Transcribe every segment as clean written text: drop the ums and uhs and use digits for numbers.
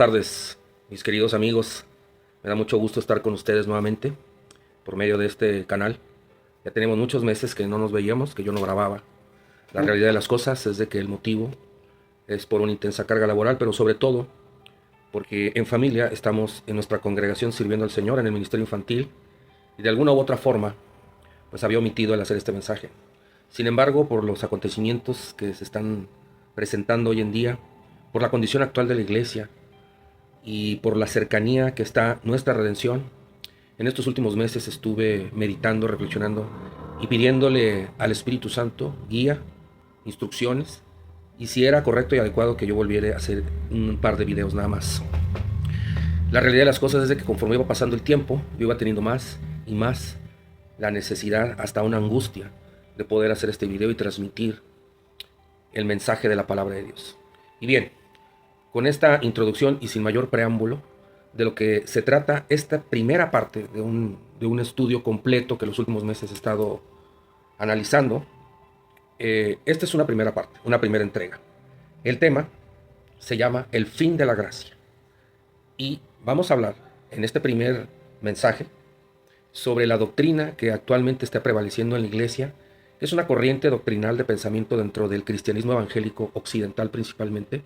Tardes, mis queridos amigos. Me da mucho gusto estar con ustedes nuevamente por medio de este canal. Ya tenemos muchos meses que no nos veíamos, que yo no grababa. La realidad de las cosas es de que el motivo es por una intensa carga laboral, pero sobre todo porque en familia estamos en nuestra congregación sirviendo al Señor en el ministerio infantil y de alguna u otra forma pues había omitido el hacer este mensaje. Sin embargo, por los acontecimientos que se están presentando hoy en día, por la condición actual de la iglesia, y por la cercanía que está nuestra redención, en estos últimos meses estuve meditando, reflexionando y pidiéndole al Espíritu Santo guía, instrucciones, y si era correcto y adecuado que yo volviera a hacer un par de videos nada más. La realidad de las cosas es de que conforme iba pasando el tiempo, yo iba teniendo más y más la necesidad, hasta una angustia, de poder hacer este video y transmitir el mensaje de la palabra de Dios. Y bien, con esta introducción y sin mayor preámbulo, de lo que se trata esta primera parte de un estudio completo que los últimos meses he estado analizando, esta es una primera parte, una primera entrega. El tema se llama El fin de la gracia. Y vamos a hablar en este primer mensaje sobre la doctrina que actualmente está prevaleciendo en la iglesia. Es una corriente doctrinal de pensamiento dentro del cristianismo evangélico occidental principalmente,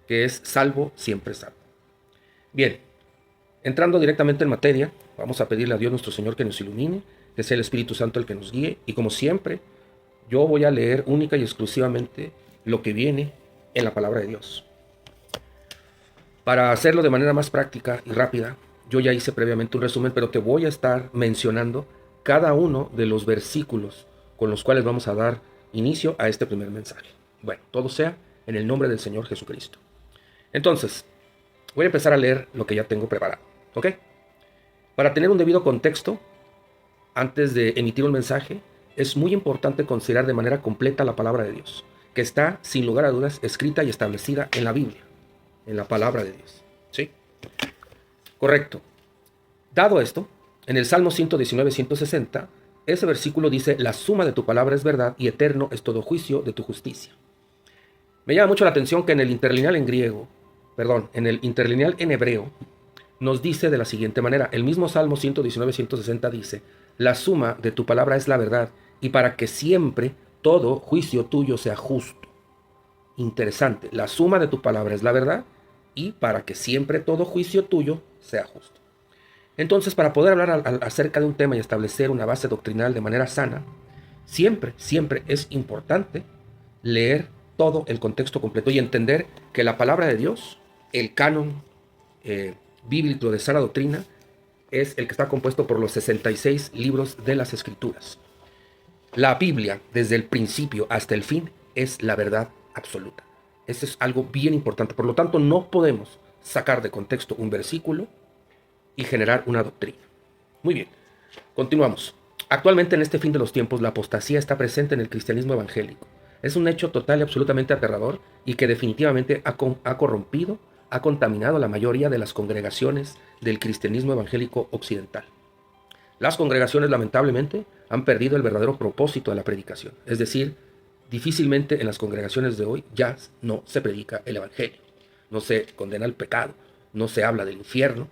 que es salvo, siempre salvo. Bien, entrando directamente en materia, vamos a pedirle a Dios nuestro Señor que nos ilumine, que sea el Espíritu Santo el que nos guíe, y como siempre, yo voy a leer única y exclusivamente lo que viene en la palabra de Dios. Para hacerlo de manera más práctica y rápida, yo ya hice previamente un resumen, pero te voy a estar mencionando cada uno de los versículos con los cuales vamos a dar inicio a este primer mensaje. Bueno, todo sea en el nombre del Señor Jesucristo. Entonces, voy a empezar a leer lo que ya tengo preparado, ¿ok? Para tener un debido contexto, antes de emitir un mensaje, es muy importante considerar de manera completa la palabra de Dios, que está, sin lugar a dudas, escrita y establecida en la Biblia, en la palabra de Dios, ¿sí? Correcto. Dado esto, en el Salmo 119-160, ese versículo dice: la suma de tu palabra es verdad y eterno es todo juicio de tu justicia. Me llama mucho la atención que en el interlineal en hebreo, nos dice de la siguiente manera. El mismo Salmo 119-160 dice: la suma de tu palabra es la verdad, y para que siempre todo juicio tuyo sea justo. Interesante, la suma de tu palabra es la verdad, y para que siempre todo juicio tuyo sea justo. Entonces, para poder hablar acerca de un tema y establecer una base doctrinal de manera sana, siempre es importante leer todo el contexto completo y entender que la palabra de Dios, el canon bíblico de sana doctrina, es el que está compuesto por los 66 libros de las Escrituras. La Biblia, desde el principio hasta el fin, es la verdad absoluta. Eso es algo bien importante. Por lo tanto, no podemos sacar de contexto un versículo y generar una doctrina. Muy bien, continuamos. Actualmente, en este fin de los tiempos, la apostasía está presente en el cristianismo evangélico. Es un hecho total y absolutamente aterrador y que definitivamente ha corrompido, ha contaminado la mayoría de las congregaciones del cristianismo evangélico occidental. Las congregaciones, lamentablemente, han perdido el verdadero propósito de la predicación. Es decir, difícilmente en las congregaciones de hoy ya no se predica el evangelio. No se condena el pecado, no se habla del infierno,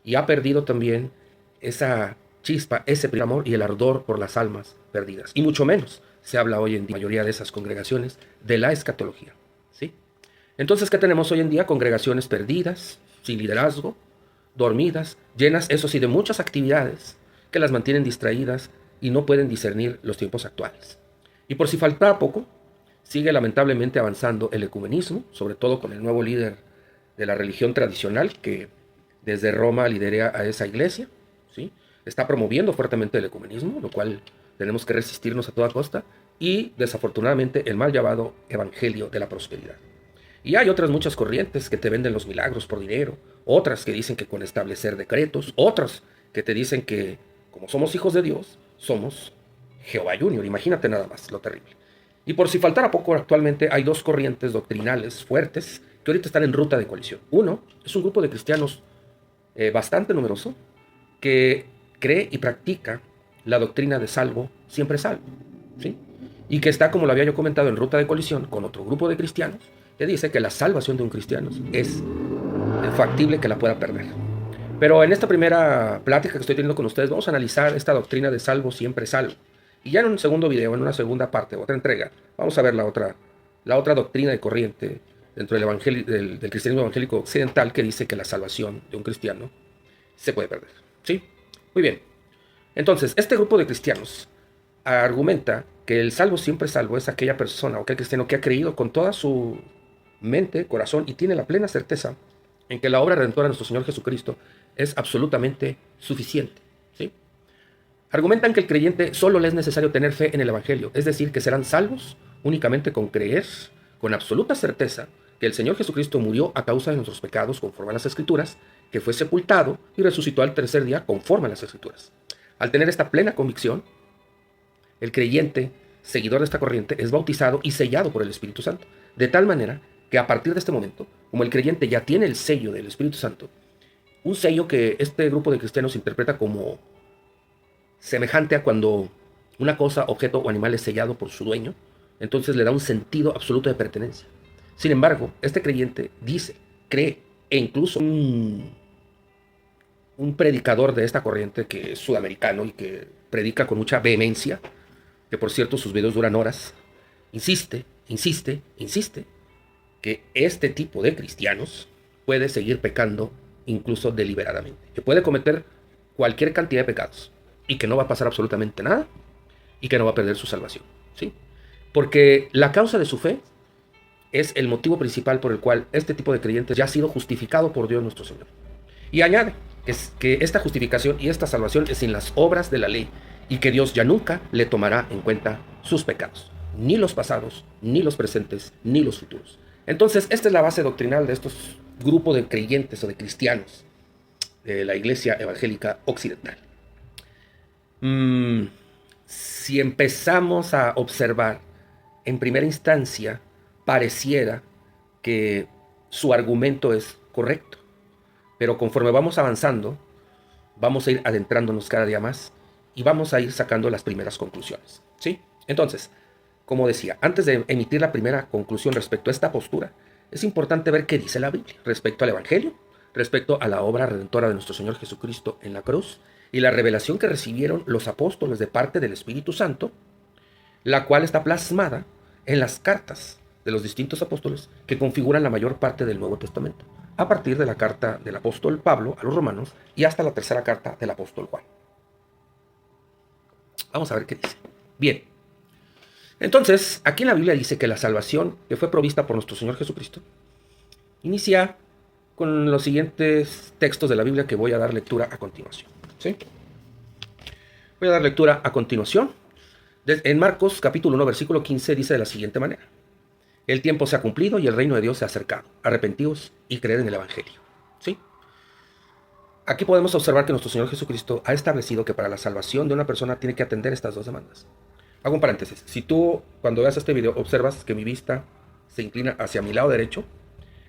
y ha perdido también esa chispa, ese primer amor y el ardor por las almas perdidas. Y mucho menos se habla hoy en día, en la mayoría de esas congregaciones, de la escatología, ¿sí? Entonces, ¿qué tenemos hoy en día? Congregaciones perdidas, sin liderazgo, dormidas, llenas, eso sí, de muchas actividades que las mantienen distraídas y no pueden discernir los tiempos actuales. Y por si faltara poco, sigue lamentablemente avanzando el ecumenismo, sobre todo con el nuevo líder de la religión tradicional que desde Roma lidera a esa iglesia, ¿sí? Está promoviendo fuertemente el ecumenismo, lo cual tenemos que resistirnos a toda costa, y desafortunadamente el mal llamado evangelio de la prosperidad. Y hay otras muchas corrientes que te venden los milagros por dinero, otras que dicen que con establecer decretos, otras que te dicen que como somos hijos de Dios, somos Jehová Junior. Imagínate nada más lo terrible. Y por si faltara poco, actualmente hay dos corrientes doctrinales fuertes que ahorita están en ruta de colisión. Uno es un grupo de cristianos bastante numeroso que cree y practica la doctrina de salvo, siempre salvo, ¿sí? Y que está, como lo había yo comentado, en ruta de colisión con otro grupo de cristianos que dice que la salvación de un cristiano es factible que la pueda perder. Pero en esta primera plática que estoy teniendo con ustedes, vamos a analizar esta doctrina de salvo siempre salvo. Y ya en un segundo video, en una segunda parte, otra entrega, vamos a ver la otra doctrina de corriente dentro del cristianismo evangélico occidental que dice que la salvación de un cristiano se puede perder. ¿Sí? Muy bien. Entonces, este grupo de cristianos argumenta que el salvo siempre salvo es aquella persona o aquel cristiano que ha creído con toda su mente, corazón y tiene la plena certeza en que la obra redentora de nuestro Señor Jesucristo es absolutamente suficiente. ¿Sí? Argumentan que el creyente solo le es necesario tener fe en el Evangelio, es decir, que serán salvos únicamente con creer con absoluta certeza que el Señor Jesucristo murió a causa de nuestros pecados conforme a las Escrituras, que fue sepultado y resucitó al tercer día conforme a las Escrituras. Al tener esta plena convicción, el creyente, seguidor de esta corriente, es bautizado y sellado por el Espíritu Santo, de tal manera que a partir de este momento, como el creyente ya tiene el sello del Espíritu Santo, un sello que este grupo de cristianos interpreta como semejante a cuando una cosa, objeto o animal es sellado por su dueño, entonces le da un sentido absoluto de pertenencia. Sin embargo, este creyente dice, cree, e incluso un predicador de esta corriente que es sudamericano y que predica con mucha vehemencia, que por cierto sus videos duran horas, insiste que este tipo de cristianos puede seguir pecando incluso deliberadamente, que puede cometer cualquier cantidad de pecados y que no va a pasar absolutamente nada y que no va a perder su salvación, ¿sí? Porque la causa de su fe es el motivo principal por el cual este tipo de creyentes ya ha sido justificado por Dios nuestro Señor. Y añade que esta justificación y esta salvación es sin las obras de la ley y que Dios ya nunca le tomará en cuenta sus pecados, ni los pasados, ni los presentes, ni los futuros. Entonces, esta es la base doctrinal de estos grupos de creyentes o de cristianos de la Iglesia Evangélica Occidental. Si empezamos a observar, en primera instancia, pareciera que su argumento es correcto, pero conforme vamos avanzando, vamos a ir adentrándonos cada día más y vamos a ir sacando las primeras conclusiones, ¿sí? Entonces, como decía, antes de emitir la primera conclusión respecto a esta postura, es importante ver qué dice la Biblia respecto al Evangelio, respecto a la obra redentora de nuestro Señor Jesucristo en la cruz y la revelación que recibieron los apóstoles de parte del Espíritu Santo, la cual está plasmada en las cartas de los distintos apóstoles que configuran la mayor parte del Nuevo Testamento, a partir de la carta del apóstol Pablo a los romanos y hasta la tercera carta del apóstol Juan. Vamos a ver qué dice. Bien, entonces, aquí en la Biblia dice que la salvación que fue provista por nuestro Señor Jesucristo inicia con los siguientes textos de la Biblia que voy a dar lectura a continuación, ¿sí? Voy a dar lectura a continuación. En Marcos capítulo 1, versículo 15 dice de la siguiente manera: el tiempo se ha cumplido y el reino de Dios se ha acercado. Arrepentíos y creed en el Evangelio, ¿sí? Aquí podemos observar que nuestro Señor Jesucristo ha establecido que para la salvación de una persona tiene que atender estas dos demandas. Hago un paréntesis. Si tú, cuando veas este video, observas que mi vista se inclina hacia mi lado derecho,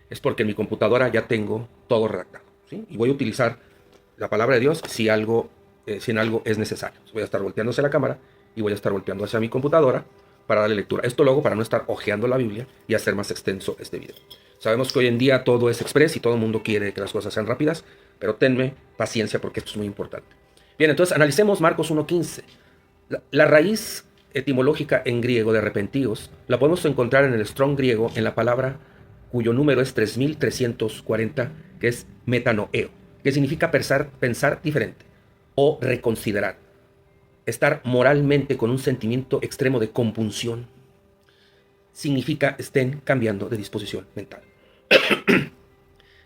es porque en mi computadora ya tengo todo redactado, ¿sí? Y voy a utilizar la palabra de Dios si en algo es necesario. Voy a estar volteando hacia la cámara y voy a estar volteando hacia mi computadora para darle lectura. Esto lo hago para no estar hojeando la Biblia y hacer más extenso este video. Sabemos que hoy en día todo es express y todo el mundo quiere que las cosas sean rápidas, pero tenme paciencia porque esto es muy importante. Bien, entonces analicemos Marcos 1.15. La raíz etimológica en griego de arrepentíos la podemos encontrar en el Strong griego en la palabra cuyo número es 3340, que es metanoeo, que significa pensar diferente o reconsiderar, estar moralmente con un sentimiento extremo de compunción. Significa estén cambiando de disposición mental.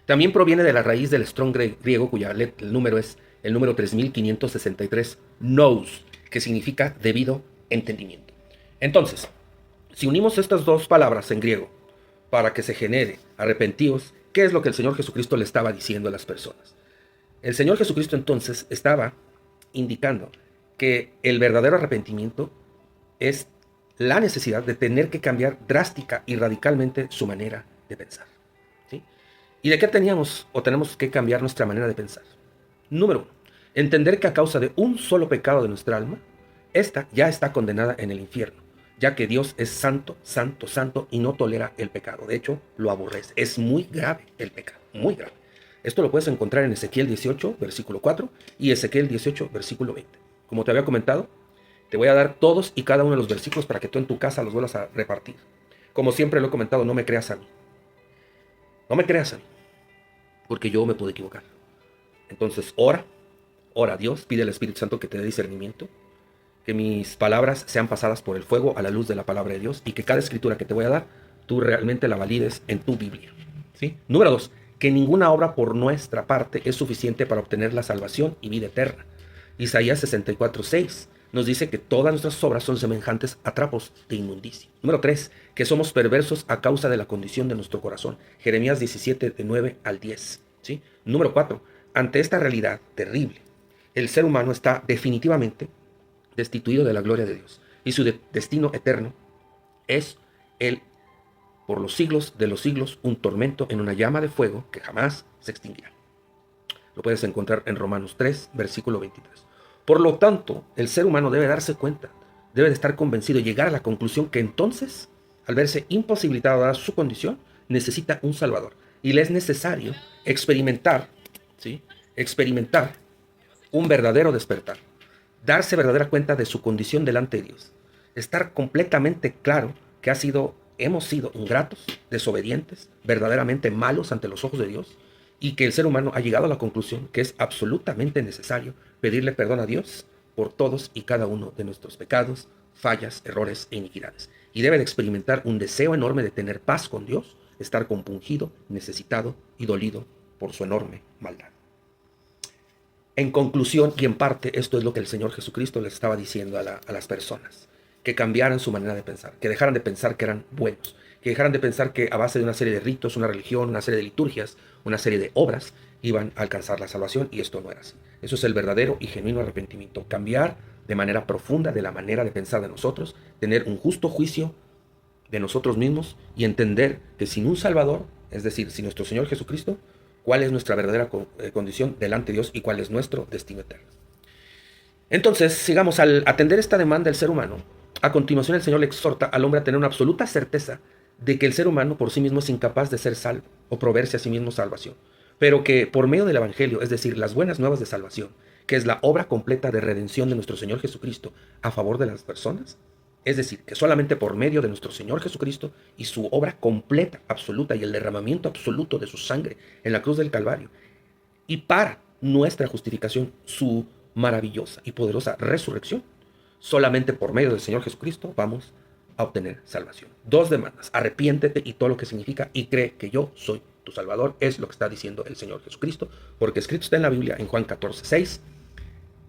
También proviene de la raíz del Strong griego, cuya el número es el número 3563, nous, que significa debido entendimiento. Entonces, si unimos estas dos palabras en griego para que se genere arrepentíos, ¿qué es lo que el Señor Jesucristo le estaba diciendo a las personas? El Señor Jesucristo entonces estaba indicando que el verdadero arrepentimiento es la necesidad de tener que cambiar drástica y radicalmente su manera de pensar, ¿sí? ¿Y de qué tenemos que cambiar nuestra manera de pensar? Número 1, entender que a causa de un solo pecado de nuestra alma, esta ya está condenada en el infierno, ya que Dios es santo, santo, santo y no tolera el pecado. De hecho, lo aborrece. Es muy grave el pecado, muy grave. Esto lo puedes encontrar en Ezequiel 18, versículo 4 y Ezequiel 18, versículo 20. Como te había comentado, te voy a dar todos y cada uno de los versículos para que tú en tu casa los vuelvas a repartir. Como siempre lo he comentado, no me creas a mí. No me creas a mí, porque yo me puedo equivocar. Entonces, ora a Dios, pide al Espíritu Santo que te dé discernimiento, que mis palabras sean pasadas por el fuego a la luz de la palabra de Dios y que cada escritura que te voy a dar, tú realmente la valides en tu Biblia. ¿Sí? Número 2, que ninguna obra por nuestra parte es suficiente para obtener la salvación y vida eterna. Isaías 64:6 nos dice que todas nuestras obras son semejantes a trapos de inmundicia. Número 3, que somos perversos a causa de la condición de nuestro corazón. Jeremías 17, de 9 al 10. ¿Sí? Número 4, ante esta realidad terrible, el ser humano está definitivamente destituido de la gloria de Dios. Y su destino eterno es el, por los siglos de los siglos, un tormento en una llama de fuego que jamás se extinguirá. Lo puedes encontrar en Romanos 3, versículo 23. Por lo tanto, el ser humano debe darse cuenta, debe de estar convencido y llegar a la conclusión que entonces, al verse imposibilitado a su condición, necesita un Salvador. Y le es necesario experimentar, ¿sí? Experimentar un verdadero despertar. Darse verdadera cuenta de su condición delante de Dios. Estar completamente claro que hemos sido ingratos, desobedientes, verdaderamente malos ante los ojos de Dios, y que el ser humano ha llegado a la conclusión que es absolutamente necesario pedirle perdón a Dios por todos y cada uno de nuestros pecados, fallas, errores e iniquidades. Y debe de experimentar un deseo enorme de tener paz con Dios, estar compungido, necesitado y dolido por su enorme maldad. En conclusión y en parte, esto es lo que el Señor Jesucristo les estaba diciendo a las personas, que cambiaran su manera de pensar, que dejaran de pensar que eran buenos, que dejaran de pensar que a base de una serie de ritos, una religión, una serie de liturgias, una serie de obras, iban a alcanzar la salvación, y esto no era así. Eso es el verdadero y genuino arrepentimiento, cambiar de manera profunda de la manera de pensar de nosotros, tener un justo juicio de nosotros mismos y entender que sin un Salvador, es decir, sin nuestro Señor Jesucristo, cuál es nuestra verdadera condición delante de Dios y cuál es nuestro destino eterno. Entonces, sigamos, al atender esta demanda del ser humano, a continuación el Señor le exhorta al hombre a tener una absoluta certeza de que el ser humano por sí mismo es incapaz de ser salvo o proveerse a sí mismo salvación, pero que por medio del Evangelio, es decir, las buenas nuevas de salvación, que es la obra completa de redención de nuestro Señor Jesucristo a favor de las personas, es decir, que solamente por medio de nuestro Señor Jesucristo y su obra completa, absoluta, y el derramamiento absoluto de su sangre en la cruz del Calvario, y para nuestra justificación, su maravillosa y poderosa resurrección, solamente por medio del Señor Jesucristo vamos a obtener salvación. 2 demandas: arrepiéntete y todo lo que significa, y cree que yo soy tu Salvador, es lo que está diciendo el Señor Jesucristo, porque escrito está en la Biblia, en Juan 14:6,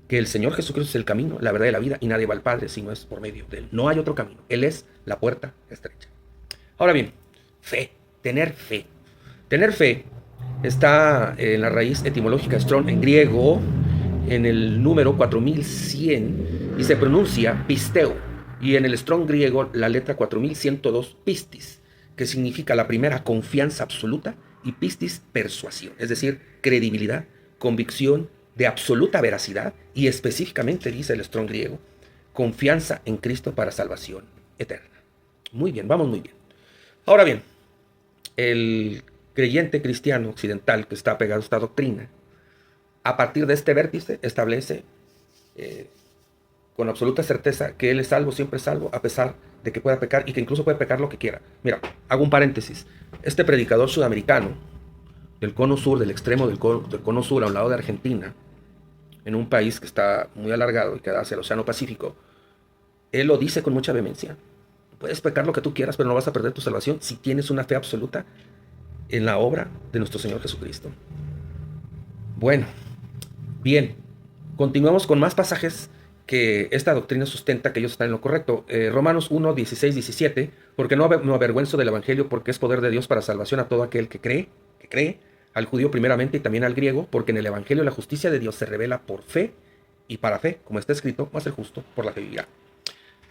que el Señor Jesucristo es el camino, la verdad y la vida, y nadie va al Padre si no es por medio de Él. No hay otro camino. Él es la puerta estrecha. Ahora bien, fe, tener fe. Tener fe está en la raíz etimológica strong en griego, en el número 4100, y se pronuncia pisteo. Y en el strong griego, la letra 4102, pistis, que significa la primera, confianza absoluta, y pistis, persuasión, es decir, credibilidad, convicción, de absoluta veracidad, y específicamente, dice el strong griego, confianza en Cristo para salvación eterna. Muy bien, vamos muy bien. Ahora bien, el creyente cristiano occidental que está pegado a esta doctrina, a partir de este vértice, establece con absoluta certeza que él es salvo, siempre es salvo, a pesar de que pueda pecar y que incluso puede pecar lo que quiera. Mira, hago un paréntesis. Este predicador sudamericano, del cono sur, del extremo del cono sur, a un lado de Argentina, en un país que está muy alargado y que da hacia el Océano Pacífico, él lo dice con mucha vehemencia. Puedes pecar lo que tú quieras, pero no vas a perder tu salvación si tienes una fe absoluta en la obra de nuestro Señor Jesucristo. Bueno, bien, continuamos con más pasajes que esta doctrina sustenta que ellos están en lo correcto. Romanos 1, 16, 17, porque no me avergüenzo del Evangelio, porque es poder de Dios para salvación a todo aquel que cree, al judío primeramente y también al griego, porque en el Evangelio la justicia de Dios se revela por fe y para fe, como está escrito, mas el justo por la fe vivirá.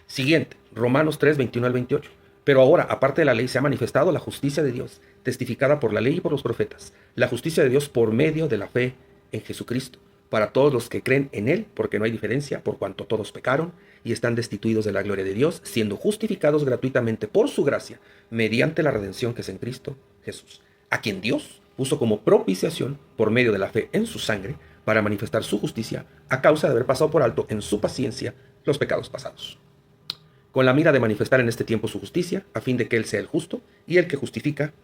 Siguiente, Romanos 3, 21 al 28. Pero ahora, aparte de la ley, se ha manifestado la justicia de Dios, testificada por la ley y por los profetas, la justicia de Dios por medio de la fe en Jesucristo, para todos los que creen en Él, porque no hay diferencia, por cuanto todos pecaron y están destituidos de la gloria de Dios, siendo justificados gratuitamente por su gracia, mediante la redención que es en Cristo Jesús, a quien Dios puso como propiciación por medio de la fe en su sangre para manifestar su justicia a causa de haber pasado por alto en su paciencia los pecados pasados, con la mira de manifestar en este tiempo su justicia, a fin de que Él sea el justo y el que justifica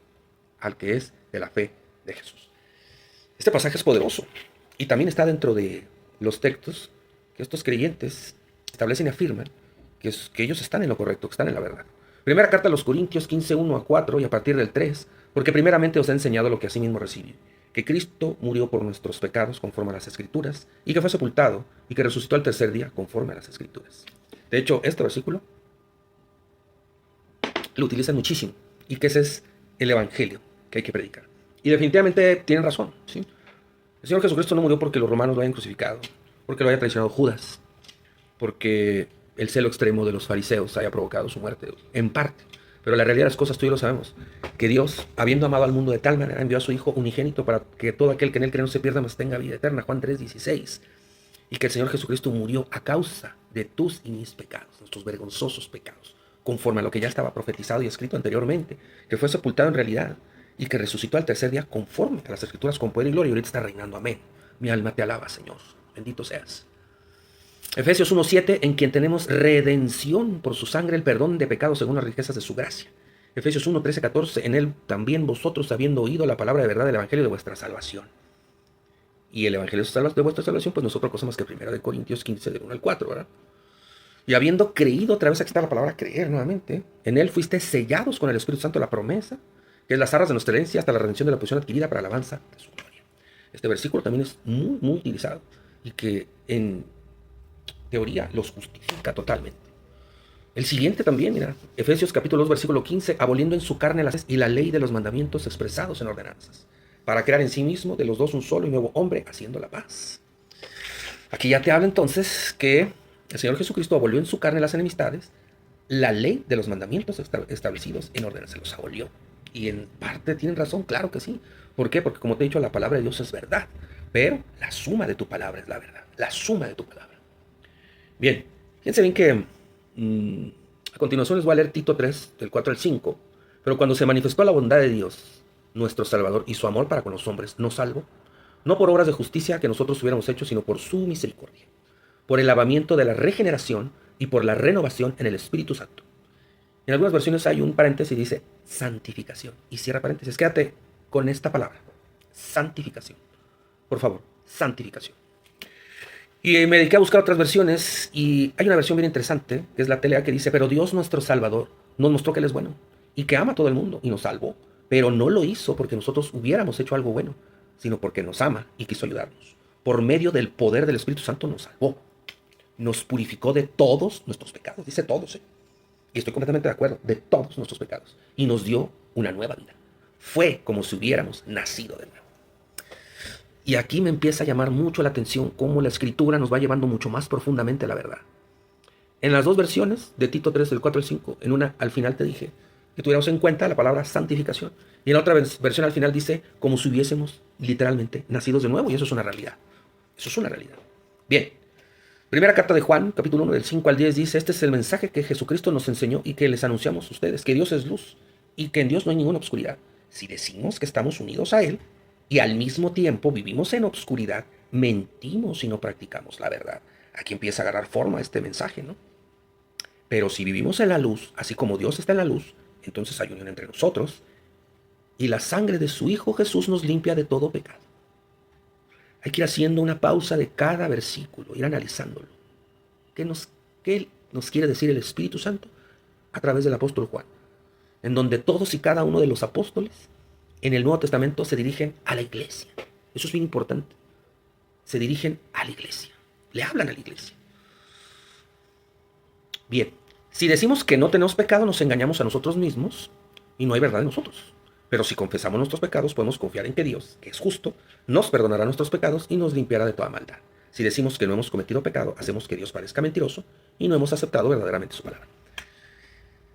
al que es de la fe de Jesús. Este pasaje es poderoso y también está dentro de los textos que estos creyentes establecen y afirman que ellos están en lo correcto, que están en la verdad. Primera carta a los Corintios 15, 1 a 4 y a partir del 3, porque primeramente os he enseñado lo que asimismo recibí, que Cristo murió por nuestros pecados conforme a las Escrituras, y que fue sepultado, y que resucitó al tercer día conforme a las Escrituras. De hecho, este versículo lo utilizan muchísimo, y que ese es el evangelio que hay que predicar. Y definitivamente tienen razón, ¿sí? El Señor Jesucristo no murió porque los romanos lo hayan crucificado, porque lo haya traicionado Judas, porque el celo extremo de los fariseos haya provocado su muerte, en parte. Pero la realidad de las cosas, tú y yo lo sabemos, que Dios, habiendo amado al mundo de tal manera, envió a su Hijo unigénito para que todo aquel que en Él cree no se pierda, mas tenga vida eterna, Juan 3:16. Y que el Señor Jesucristo murió a causa de tus y mis pecados, nuestros vergonzosos pecados, conforme a lo que ya estaba profetizado y escrito anteriormente, que fue sepultado en realidad y que resucitó al tercer día conforme a las Escrituras con poder y gloria, y ahorita está reinando. Amén. Mi alma te alaba, Señor. Bendito seas. Efesios 1:7, en quien tenemos redención por su sangre, el perdón de pecados según las riquezas de su gracia. Efesios 1:13, 14, en él también vosotros, habiendo oído la palabra de verdad del evangelio de vuestra salvación. Y el evangelio de vuestra salvación, pues nosotros cosa más que 1 Corintios 15, del 1 al 4, ¿verdad? Y habiendo creído, otra vez aquí está la palabra creer nuevamente, en él fuiste sellados con el Espíritu Santo la promesa, que es las arras de nuestra herencia hasta la redención de la posesión adquirida para alabanza de su gloria. Este versículo también es muy, muy utilizado y que en teoría los justifica totalmente. El siguiente también, mira, Efesios capítulo 2, versículo 15, aboliendo en su carne y la ley de los mandamientos expresados en ordenanzas, para crear en sí mismo de los dos un solo y nuevo hombre, haciendo la paz. Aquí ya te habla entonces que el Señor Jesucristo abolió en su carne las enemistades, la ley de los mandamientos establecidos en ordenanzas, los abolió. Y en parte tienen razón, claro que sí. ¿Por qué? Porque como te he dicho, la palabra de Dios es verdad, pero la suma de tu palabra es la verdad, la suma de tu palabra. Bien, fíjense bien que a continuación les voy a leer Tito 3, del 4 al 5. Pero cuando se manifestó la bondad de Dios, nuestro Salvador, y su amor para con los hombres, nos salvó, no por obras de justicia que nosotros hubiéramos hecho, sino por su misericordia, por el lavamiento de la regeneración y por la renovación en el Espíritu Santo. En algunas versiones hay un paréntesis y dice santificación, y cierra paréntesis. Quédate con esta palabra, santificación. Por favor, santificación. Y me dediqué a buscar otras versiones y hay una versión bien interesante, que es la TLA, que dice, pero Dios nuestro Salvador nos mostró que Él es bueno y que ama a todo el mundo y nos salvó, pero no lo hizo porque nosotros hubiéramos hecho algo bueno, sino porque nos ama y quiso ayudarnos. Por medio del poder del Espíritu Santo nos salvó, nos purificó de todos nuestros pecados, dice todos, y estoy completamente de acuerdo, de todos nuestros pecados, y nos dio una nueva vida. Fue como si hubiéramos nacido de nuevo. Y aquí me empieza a llamar mucho la atención cómo la Escritura nos va llevando mucho más profundamente a la verdad. En las dos versiones de Tito 3, del 4 al 5, en una al final te dije que tuviéramos en cuenta la palabra santificación. Y en la otra versión al final dice como si hubiésemos literalmente nacidos de nuevo. Y eso es una realidad. Eso es una realidad. Bien. Primera carta de Juan, capítulo 1, del 5 al 10 dice, este es el mensaje que Jesucristo nos enseñó y que les anunciamos a ustedes, que Dios es luz y que en Dios no hay ninguna obscuridad. Si decimos que estamos unidos a Él, y al mismo tiempo vivimos en obscuridad, mentimos y no practicamos la verdad. Aquí empieza a agarrar forma este mensaje, ¿no? Pero si vivimos en la luz, así como Dios está en la luz, entonces hay unión entre nosotros, y la sangre de su Hijo Jesús nos limpia de todo pecado. Hay que ir haciendo una pausa de cada versículo, ir analizándolo. ¿Qué nos quiere decir el Espíritu Santo? A través del apóstol Juan, en donde todos y cada uno de los apóstoles en el Nuevo Testamento se dirigen a la iglesia. Eso es bien importante. Se dirigen a la iglesia. Le hablan a la iglesia. Bien, si decimos que no tenemos pecado, nos engañamos a nosotros mismos y no hay verdad en nosotros. Pero si confesamos nuestros pecados, podemos confiar en que Dios, que es justo, nos perdonará nuestros pecados y nos limpiará de toda maldad. Si decimos que no hemos cometido pecado, hacemos que Dios parezca mentiroso y no hemos aceptado verdaderamente su palabra.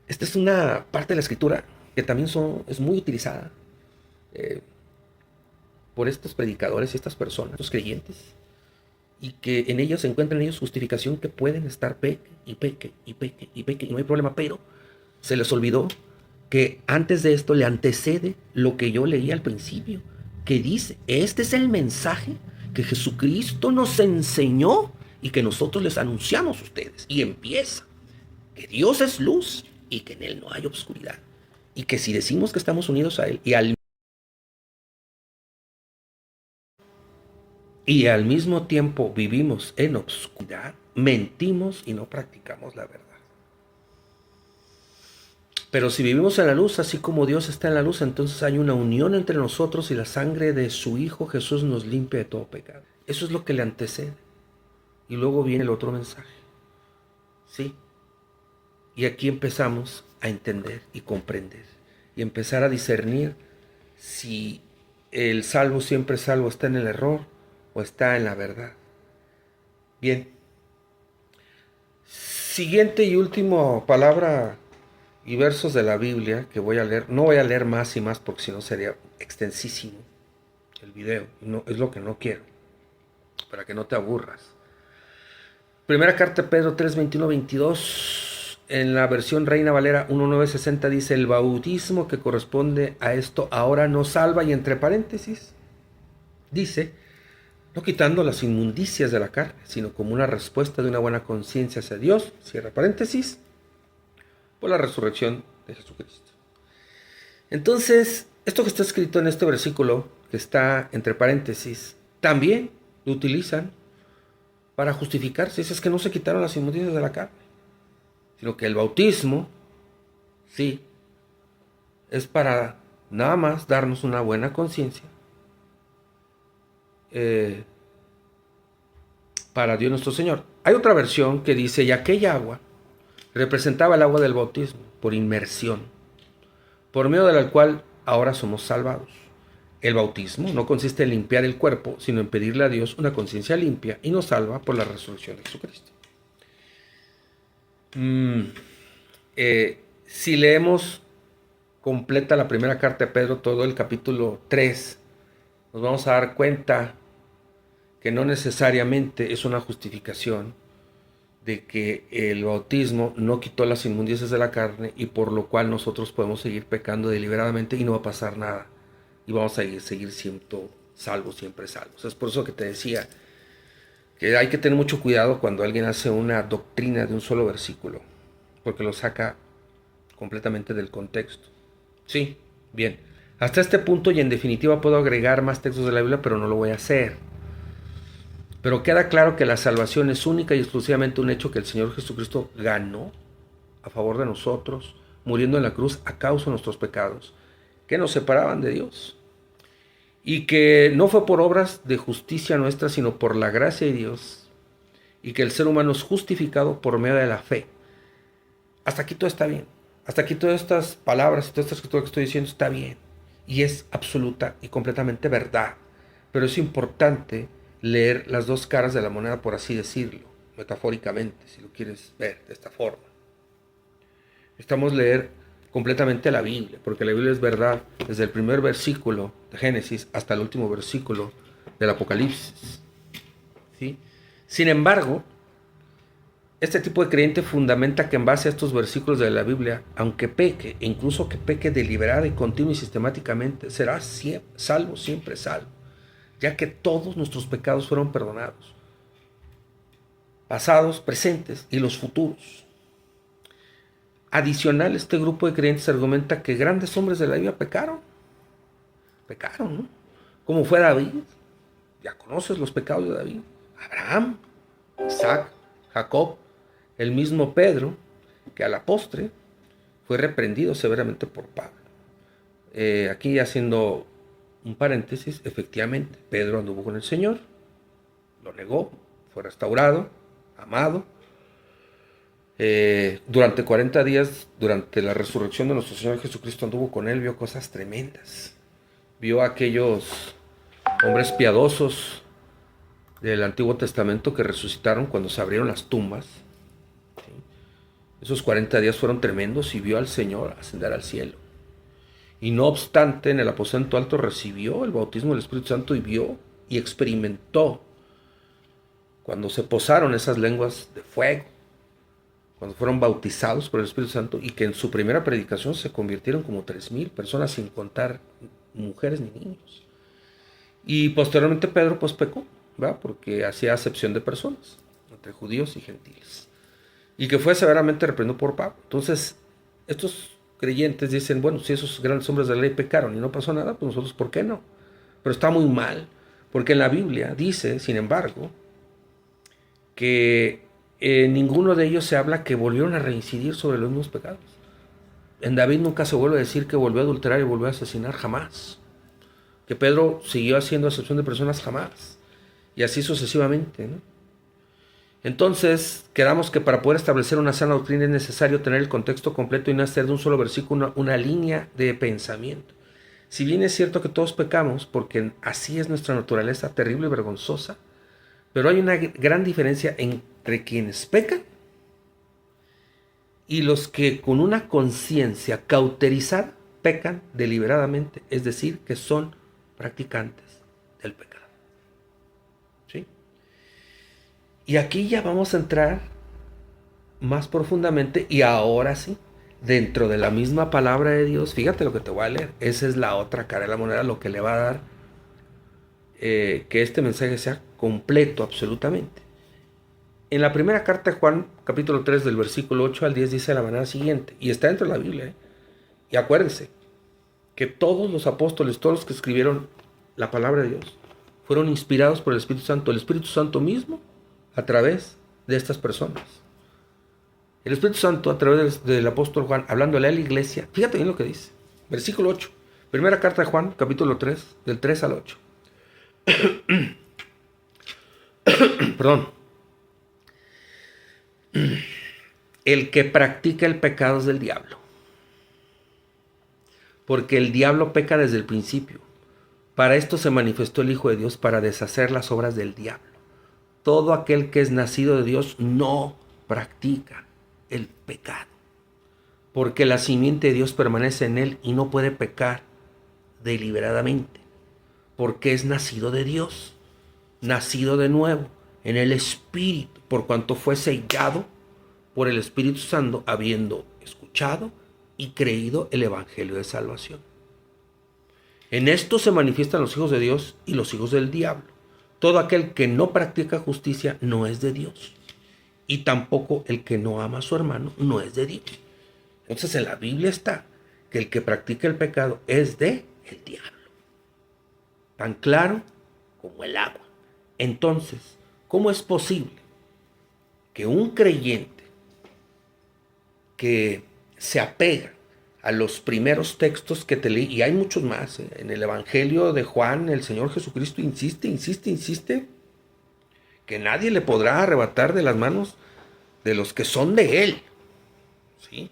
Esta es una parte de la Escritura que también es muy utilizada por estos predicadores y estas personas, estos creyentes, y que en ellos se encuentran en ellos justificación, que pueden estar peque y peque y peque y peque y no hay problema, pero se les olvidó que antes de esto le antecede lo que yo leí al principio, que dice, este es el mensaje que Jesucristo nos enseñó y que nosotros les anunciamos a ustedes. Y empieza, que Dios es luz y que en Él no hay obscuridad. Y que si decimos que estamos unidos a Él y al mismo tiempo vivimos en obscuridad, mentimos y no practicamos la verdad. Pero si vivimos en la luz, así como Dios está en la luz, entonces hay una unión entre nosotros y la sangre de su Hijo Jesús nos limpia de todo pecado. Eso es lo que le antecede. Y luego viene el otro mensaje. ¿Sí? Y aquí empezamos a entender y comprender. Y empezar a discernir si el salvo siempre salvo está en el error o está en la verdad. Bien. Siguiente y última palabra y versos de la Biblia que voy a leer. No voy a leer más y más porque si no sería extensísimo el video. No, es lo que no quiero. Para que no te aburras. Primera carta de Pedro 3, 21, 22. En la versión Reina Valera 1960 dice: el bautismo que corresponde a esto ahora nos salva, y entre paréntesis dice: no quitando las inmundicias de la carne, sino como una respuesta de una buena conciencia hacia Dios, cierra paréntesis, por la resurrección de Jesucristo. Entonces, esto que está escrito en este versículo, que está entre paréntesis, también lo utilizan para justificarse. Es que no se quitaron las inmundicias de la carne, sino que el bautismo, sí, es para nada más darnos una buena conciencia para Dios nuestro Señor. Hay otra versión que dice: y aquella agua representaba el agua del bautismo por inmersión, por medio de la cual ahora somos salvados. El bautismo no consiste en limpiar el cuerpo, sino en pedirle a Dios una conciencia limpia, y nos salva por la resurrección de Jesucristo. Si leemos completa la primera carta de Pedro, todo el capítulo 3, nos vamos a dar cuenta que no necesariamente es una justificación de que el bautismo no quitó las inmundicias de la carne y por lo cual nosotros podemos seguir pecando deliberadamente y no va a pasar nada y vamos a seguir siendo salvos, siempre salvos. Es por eso que te decía que hay que tener mucho cuidado cuando alguien hace una doctrina de un solo versículo, porque lo saca completamente del contexto. Sí, bien. Hasta este punto y en definitiva puedo agregar más textos de la Biblia, pero no lo voy a hacer. Pero queda claro que la salvación es única y exclusivamente un hecho que el Señor Jesucristo ganó a favor de nosotros, muriendo en la cruz a causa de nuestros pecados, que nos separaban de Dios. Y que no fue por obras de justicia nuestra, sino por la gracia de Dios. Y que el ser humano es justificado por medio de la fe. Hasta aquí todo está bien. Hasta aquí todas estas palabras y todas estas cosas que estoy diciendo está bien. Y es absoluta y completamente verdad. Pero es importante leer las dos caras de la moneda, por así decirlo, metafóricamente, si lo quieres ver de esta forma. Necesitamos leer completamente la Biblia, porque la Biblia es verdad desde el primer versículo de Génesis hasta el último versículo del Apocalipsis. ¿Sí? Sin embargo, este tipo de creyente fundamenta que en base a estos versículos de la Biblia, aunque peque, e incluso que peque deliberada y continua y sistemáticamente, será salvo, siempre salvo, ya que todos nuestros pecados fueron perdonados, pasados, presentes y los futuros. Adicional, este grupo de creyentes argumenta que grandes hombres de la Biblia pecaron, ¿no? Como fue David, ya conoces los pecados de David, Abraham, Isaac, Jacob, el mismo Pedro, que a la postre fue reprendido severamente por Pablo. Aquí haciendo un paréntesis, efectivamente, Pedro anduvo con el Señor, lo negó, fue restaurado, amado. Durante 40 días, durante la resurrección de nuestro Señor Jesucristo, anduvo con él, vio cosas tremendas. Vio a aquellos hombres piadosos del Antiguo Testamento que resucitaron cuando se abrieron las tumbas. ¿Sí? Esos 40 días fueron tremendos y vio al Señor ascender al cielo. Y no obstante, en el aposento alto recibió el bautismo del Espíritu Santo y vio y experimentó cuando se posaron esas lenguas de fuego, cuando fueron bautizados por el Espíritu Santo, y que en su primera predicación se convirtieron como 3,000 personas, sin contar mujeres ni niños. Y posteriormente Pedro pues pecó, ¿verdad? Porque hacía acepción de personas, entre judíos y gentiles. Y que fue severamente reprendido por Pablo. Entonces, estos creyentes dicen, bueno, si esos grandes hombres de la ley pecaron y no pasó nada, pues nosotros, ¿por qué no? Pero está muy mal, porque en la Biblia dice, sin embargo, que ninguno de ellos se habla que volvieron a reincidir sobre los mismos pecados. En David nunca se vuelve a decir que volvió a adulterar y volvió a asesinar, jamás. Que Pedro siguió haciendo acepción de personas, jamás. Y así sucesivamente, ¿no? Entonces, quedamos que para poder establecer una sana doctrina es necesario tener el contexto completo y no hacer de un solo versículo una línea de pensamiento. Si bien es cierto que todos pecamos, porque así es nuestra naturaleza terrible y vergonzosa, pero hay una gran diferencia entre quienes pecan y los que con una conciencia cauterizada pecan deliberadamente, es decir, que son practicantes del pecado. ¿Sí? Y aquí ya vamos a entrar más profundamente y ahora sí, dentro de la misma palabra de Dios, fíjate lo que te voy a leer, esa es la otra cara de la moneda, lo que le va a dar que este mensaje sea completo absolutamente. En la primera carta de Juan, capítulo 3, del versículo 8 al 10, dice de la manera siguiente, y está dentro de la Biblia, y acuérdense que todos los apóstoles, todos los que escribieron la palabra de Dios, fueron inspirados por el Espíritu Santo mismo, a través de estas personas. El Espíritu Santo, a través del apóstol Juan, hablándole a la iglesia, fíjate bien lo que dice, versículo 8, primera carta de Juan, capítulo 3, del 3 al 8. Perdón. El que practica el pecado es del diablo, porque el diablo peca desde el principio. Para esto se manifestó el Hijo de Dios, para deshacer las obras del diablo. Todo aquel que es nacido de Dios no practica el pecado, porque la simiente de Dios permanece en él y no puede pecar deliberadamente, porque es nacido de Dios, nacido de nuevo en el Espíritu, por cuanto fue sellado por el Espíritu Santo, habiendo escuchado y creído el Evangelio de salvación. En esto se manifiestan los hijos de Dios y los hijos del diablo. Todo aquel que no practica justicia no es de Dios, y tampoco el que no ama a su hermano no es de Dios. Entonces en la Biblia está que el que practica el pecado es de el diablo. Tan claro como el agua. Entonces, ¿cómo es posible que un creyente que se apega a los primeros textos que te leí, y hay muchos más, en el Evangelio de Juan, el Señor Jesucristo insiste, que nadie le podrá arrebatar de las manos de los que son de Él, ¿sí?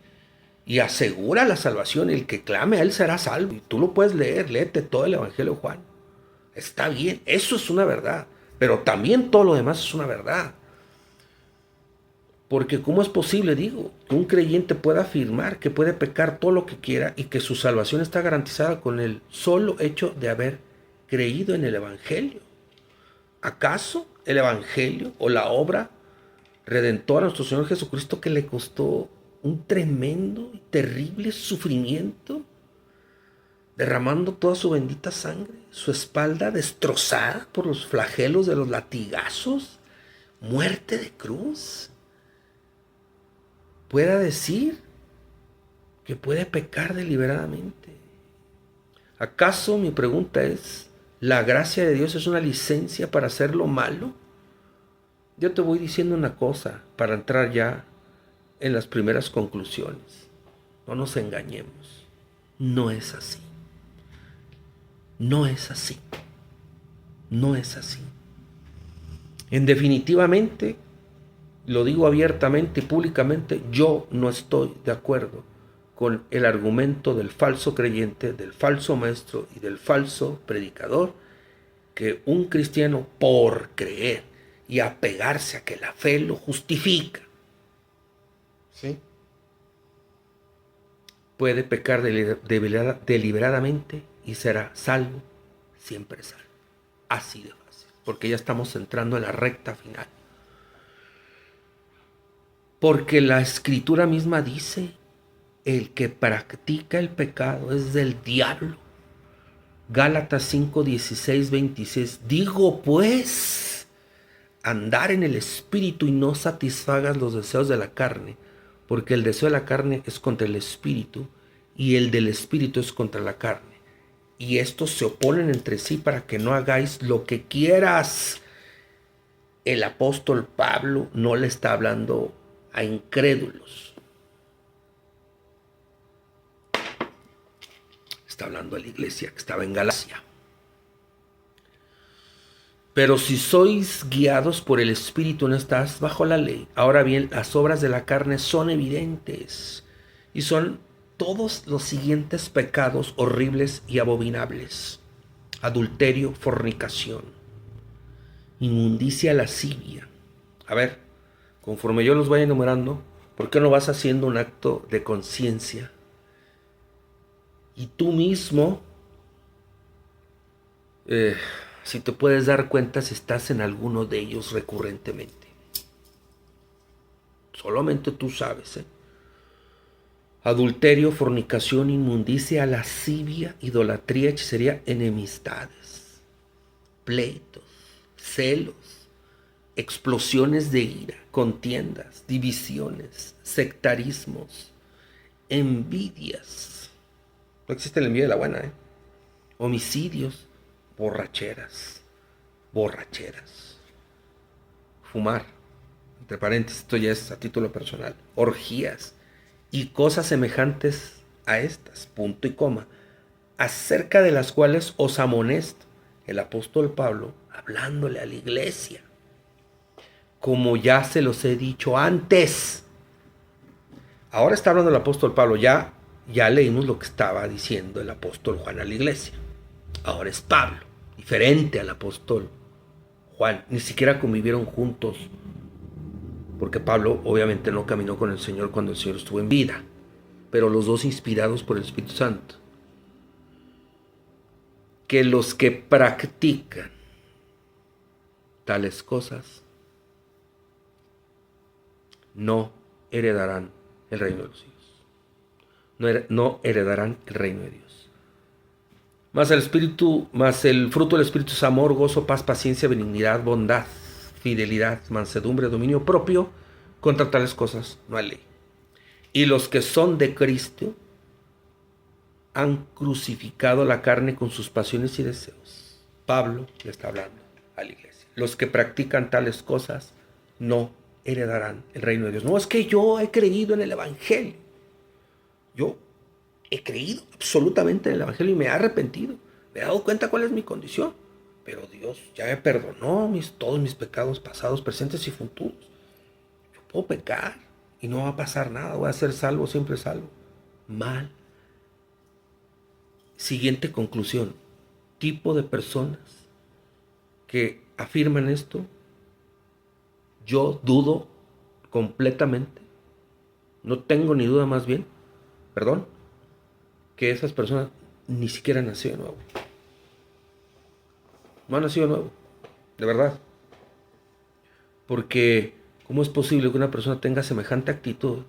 Y asegura la salvación, el que clame a Él será salvo, y tú lo puedes leer, léete todo el Evangelio de Juan, está bien, eso es una verdad, pero también todo lo demás es una verdad. Porque ¿cómo es posible, digo, que un creyente pueda afirmar que puede pecar todo lo que quiera y que su salvación está garantizada con el solo hecho de haber creído en el Evangelio? ¿Acaso el Evangelio o la obra redentora de nuestro Señor Jesucristo, que le costó un tremendo y terrible sufrimiento, derramando toda su bendita sangre, su espalda destrozada por los flagelos de los latigazos, muerte de cruz, pueda decir que puede pecar deliberadamente? ¿Acaso, mi pregunta es, la gracia de Dios es una licencia para hacer lo malo? Yo te voy diciendo una cosa para entrar ya en las primeras conclusiones. No nos engañemos. No es así. No es así. No es así. En definitivamente, lo digo abiertamente y públicamente, yo no estoy de acuerdo con el argumento del falso creyente, del falso maestro y del falso predicador, que un cristiano, por creer y apegarse a que la fe lo justifica, ¿sí?, puede pecar deliberadamente y será salvo, siempre salvo. Así de fácil, porque ya estamos entrando en la recta final. Porque la Escritura misma dice, el que practica el pecado es del diablo, Gálatas 5, 16, 26. Digo pues, andar en el espíritu y no satisfagas los deseos de la carne, porque el deseo de la carne es contra el espíritu y el del espíritu es contra la carne. Y estos se oponen entre sí para que no hagáis lo que quieras. El apóstol Pablo no le está hablando a incrédulos. Está hablando a la iglesia que estaba en Galacia. Pero si sois guiados por el Espíritu, no estás bajo la ley. Ahora bien, las obras de la carne son evidentes y son todos los siguientes pecados horribles y abominables: adulterio, fornicación, inmundicia, lascivia. A ver, conforme yo los vaya enumerando, ¿por qué no vas haciendo un acto de conciencia? Y tú mismo, si te puedes dar cuenta si estás en alguno de ellos recurrentemente. Solamente tú sabes, Adulterio, fornicación, inmundicia, lascivia, idolatría, hechicería, enemistades, pleitos, celos, explosiones de ira, contiendas, divisiones, sectarismos, envidias. No existe la envidia de la buena, homicidios, borracheras, fumar, entre paréntesis, esto ya es a título personal, orgías y cosas semejantes a estas, punto y coma, acerca de las cuales os amonesto. El apóstol Pablo hablándole a la iglesia, como ya se los he dicho antes. Ahora está hablando el apóstol Pablo, ya leímos lo que estaba diciendo el apóstol Juan a la iglesia. Ahora es Pablo, diferente al apóstol Juan. Ni siquiera convivieron juntos, porque Pablo obviamente no caminó con el Señor cuando el Señor estuvo en vida, pero los dos inspirados por el Espíritu Santo. Que los que practican tales cosas no heredarán el reino de los cielos. No heredarán el reino de Dios. Mas el fruto del Espíritu es amor, gozo, paz, paciencia, benignidad, bondad, fidelidad, mansedumbre, dominio propio. Contra tales cosas no hay ley. Y los que son de Cristo han crucificado la carne con sus pasiones y deseos. Pablo le está hablando a la iglesia. Los que practican tales cosas no heredarán el reino de Dios. No, es que yo he creído en el Evangelio. Yo he creído absolutamente en el Evangelio y me he arrepentido. Me he dado cuenta cuál es mi condición. Pero Dios ya me perdonó todos mis pecados pasados, presentes y futuros. Yo puedo pecar y no va a pasar nada. Voy a ser salvo, siempre salvo. Mal. Siguiente conclusión. Tipo de personas que afirman esto, yo dudo completamente. No tengo ni duda más bien, que esas personas ni siquiera han nacido de nuevo. No han nacido de nuevo, de verdad. Porque, ¿cómo es posible que una persona tenga semejante actitud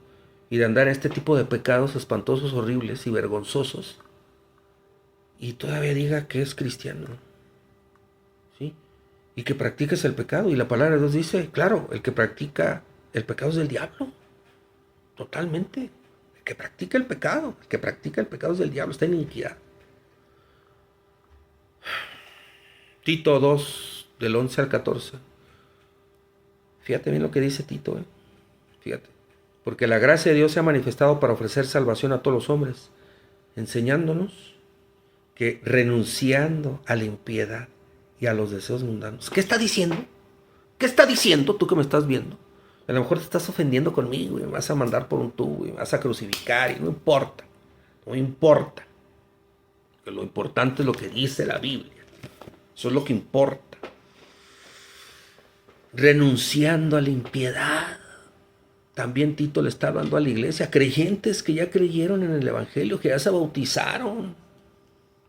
y de andar en este tipo de pecados espantosos, horribles y vergonzosos y todavía diga que es cristiano? ¿Sí? Y que practiques el pecado. Y la palabra de Dios dice, claro, el que practica el pecado es del diablo. Totalmente. El que practica el pecado es del diablo, está en iniquidad. Tito 2, del 11 al 14. Fíjate bien lo que dice Tito, Fíjate. Porque la gracia de Dios se ha manifestado para ofrecer salvación a todos los hombres, enseñándonos que renunciando a la impiedad y a los deseos mundanos. ¿Qué está diciendo? ¿Qué está diciendo tú que me estás viendo? A lo mejor te estás ofendiendo conmigo y me vas a mandar por un tubo y me vas a crucificar y no importa. No importa. Porque lo importante es lo que dice la Biblia. Eso es lo que importa. Renunciando a la impiedad. También Tito le está hablando a la iglesia. Creyentes que ya creyeron en el Evangelio, que ya se bautizaron,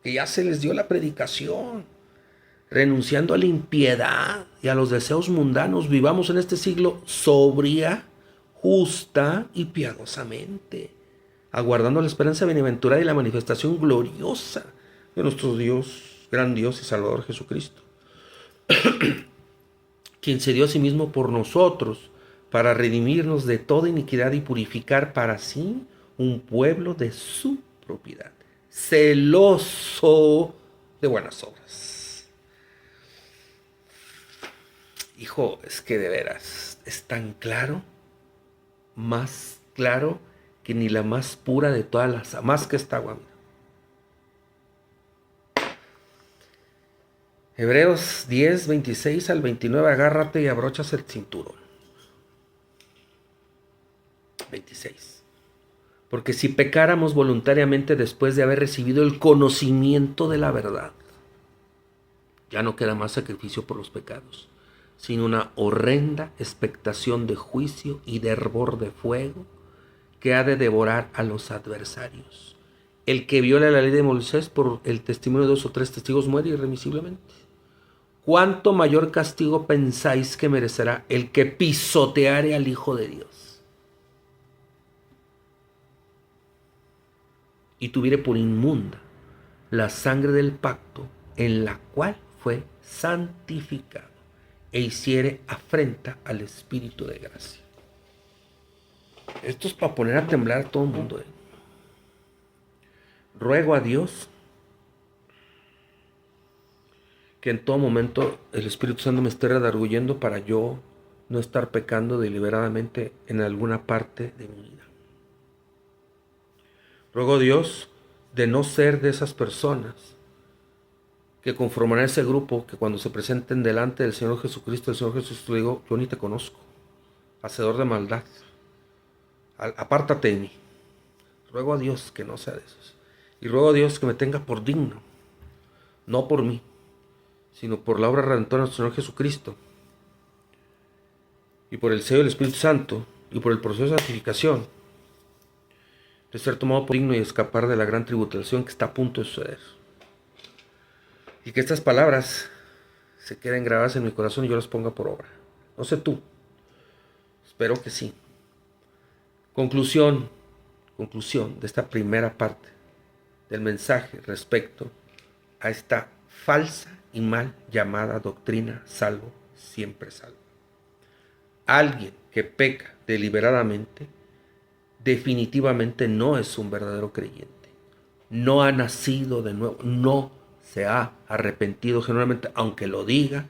que ya se les dio la predicación. Renunciando a la impiedad y a los deseos mundanos, vivamos en este siglo sobria, justa y piadosamente, aguardando la esperanza bienaventurada y la manifestación gloriosa de nuestro Dios, gran Dios y Salvador Jesucristo, quien se dio a sí mismo por nosotros para redimirnos de toda iniquidad y purificar para sí un pueblo de su propiedad, celoso de buenas obras. Hijo, es que de veras es tan claro, más claro que ni la más pura de todas las, más que esta agua. Hebreos 10, 26 al 29, agárrate y abrochas el cinturón. 26. Porque si pecáramos voluntariamente después de haber recibido el conocimiento de la verdad, ya no queda más sacrificio por los pecados, sino una horrenda expectación de juicio y de hervor de fuego que ha de devorar a los adversarios. El que viola la ley de Moisés por el testimonio de 2 o 3 testigos muere irremisiblemente. ¿Cuánto mayor castigo pensáis que merecerá el que pisoteare al Hijo de Dios y tuviere por inmunda la sangre del pacto en la cual fue santificado e hiciere afrenta al Espíritu de gracia? Esto es para poner a temblar a todo el mundo. Ruego a Dios que en todo momento el Espíritu Santo me esté redarguyendo para yo no estar pecando deliberadamente en alguna parte de mi vida. Ruego a Dios de no ser de esas personas que conforman a ese grupo que cuando se presenten delante del Señor Jesucristo, el Señor Jesús le digo, yo ni te conozco, hacedor de maldad, apártate de mí. Ruego a Dios que no sea de esos. Y ruego a Dios que me tenga por digno, no por mí, sino por la obra redentora de nuestro Señor Jesucristo, y por el sello del Espíritu Santo, y por el proceso de santificación, de ser tomado por digno y escapar de la gran tribulación que está a punto de suceder. Y que estas palabras se queden grabadas en mi corazón y yo las ponga por obra. No sé tú, espero que sí. Conclusión de esta primera parte del mensaje respecto a esta falsa y mal llamada doctrina salvo, siempre salvo. Alguien que peca deliberadamente definitivamente no es un verdadero creyente. No ha nacido de nuevo, no se ha arrepentido genuinamente, aunque lo diga